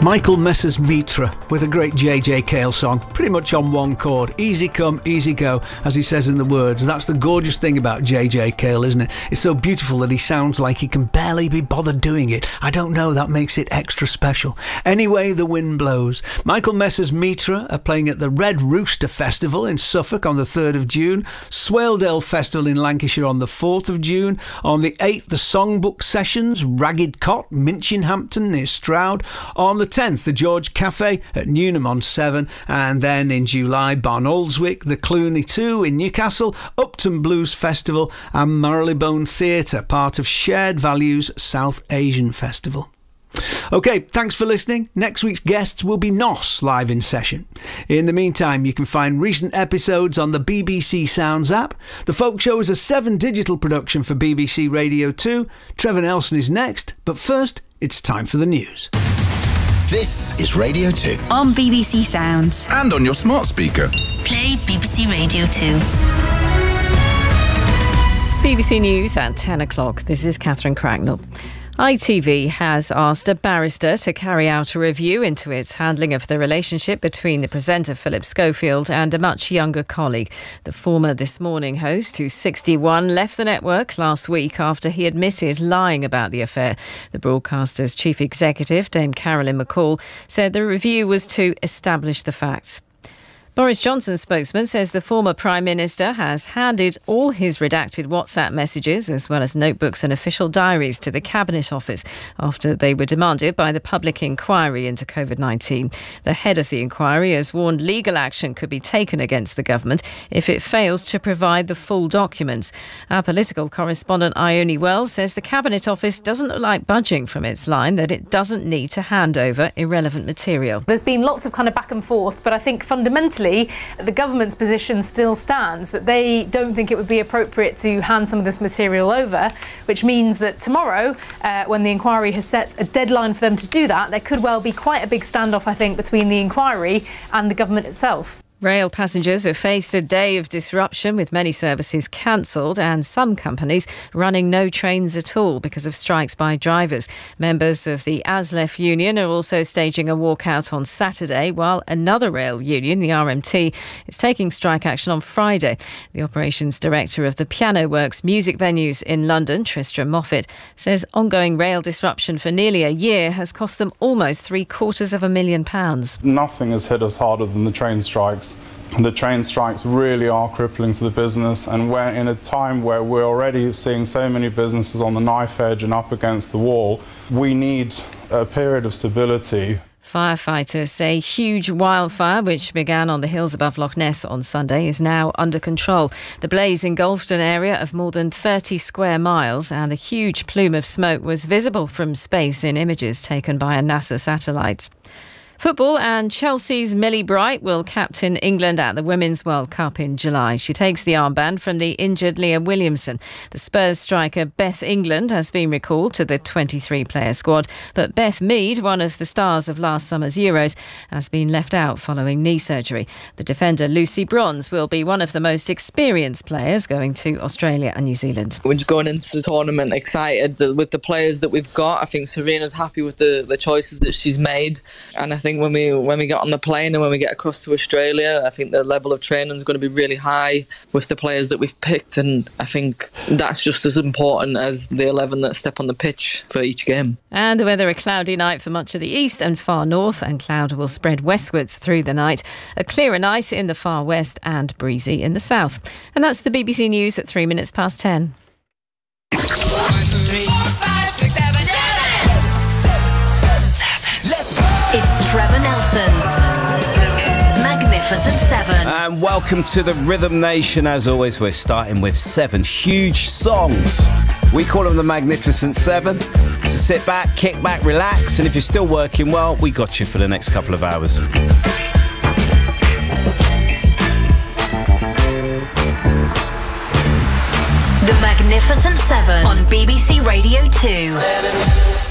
Michael Messerschmidt with a great J.J. Cale song, pretty much on one chord. Easy come, easy go, as he says in the words. That's the gorgeous thing about J.J. Cale, isn't it? It's so beautiful that he sounds like he can barely be bothered doing it. I don't know, that makes it extra special. Anyway, the wind blows. Michael Messerschmidt are playing at the Red Rooster Festival in Suffolk on the 3rd of June, Swaledale Festival in Lancashire on the 4th of June, on the 8th the Songbook Sessions, Ragged Cot, Minchinhampton near Stroud, on the 10th, the George Cafe at Newnham on 7, and then in July, Barnoldswick, the Cluny 2 in Newcastle, Upton Blues Festival, and Marylebone Theatre, part of Shared Values South Asian Festival. OK, thanks for listening. Next week's guests will be Nos live in session. In the meantime, you can find recent episodes on the BBC Sounds app. The Folk Show is a 7 digital production for BBC Radio 2. Trevor Nelson is next, but first, it's time for the news. This is Radio 2. On BBC Sounds. And on your smart speaker. Play BBC Radio 2. BBC News at 10 o'clock. This is Catherine Cracknell. ITV has asked a barrister to carry out a review into its handling of the relationship between the presenter Philip Schofield and a much younger colleague. The former This Morning host, who's 61, left the network last week after he admitted lying about the affair. The broadcaster's chief executive, Dame Carolyn McCall, said the review was to establish the facts. Boris Johnson's spokesman says the former Prime Minister has handed all his redacted WhatsApp messages as well as notebooks and official diaries to the Cabinet Office after they were demanded by the public inquiry into COVID-19. The head of the inquiry has warned legal action could be taken against the government if it fails to provide the full documents. Our political correspondent Ione Wells says the Cabinet Office doesn't look like budging from its line that it doesn't need to hand over irrelevant material. There's been lots of kind of back and forth, but I think fundamentally the government's position still stands that they don't think it would be appropriate to hand some of this material over, which means that tomorrow, when the inquiry has set a deadline for them to do that, there could well be quite a big standoff, I think, between the inquiry and the government itself. Rail passengers have faced a day of disruption with many services cancelled and some companies running no trains at all because of strikes by drivers. Members of the ASLEF union are also staging a walkout on Saturday, while another rail union, the RMT, is taking strike action on Friday. The operations director of the Piano Works music venues in London, Tristram Moffat, says ongoing rail disruption for nearly a year has cost them almost £750,000. Nothing has hit us harder than the train strikes. The train strikes really are crippling to the business, and we're in a time where we're already seeing so many businesses on the knife edge and up against the wall. We need a period of stability. Firefighters say huge wildfire, which began on the hills above Loch Ness on Sunday, is now under control. The blaze engulfed an area of more than 30 square miles, and the huge plume of smoke was visible from space in images taken by a NASA satellite. Football, and Chelsea's Millie Bright will captain England at the Women's World Cup in July. She takes the armband from the injured Leah Williamson. The Spurs striker Beth England has been recalled to the 23-player squad, but Beth Mead, one of the stars of last summer's Euros, has been left out following knee surgery. The defender Lucy Bronze will be one of the most experienced players going to Australia and New Zealand. We're just going into the tournament excited with the players that we've got. I think Serena's happy with the choices that she's made, and I think when we get on the plane and when we get across to Australia, I think the level of training is going to be really high with the players that we've picked, and I think that's just as important as the 11 that step on the pitch for each game. And the weather, a cloudy night for much of the east and far north, and cloud will spread westwards through the night. A clearer night in the far west and breezy in the south. And that's the BBC News at 3 minutes past 10. 1, 2, 3, 4, 5, 6, 7, 8. It's Trevor Nelson's Magnificent 7. And welcome to the Rhythm Nation. As always, we're starting with 7 huge songs. We call them the Magnificent 7. So sit back, kick back, relax, and if you're still working well, we got you for the next couple of hours. The Magnificent 7 on BBC Radio 2. 7.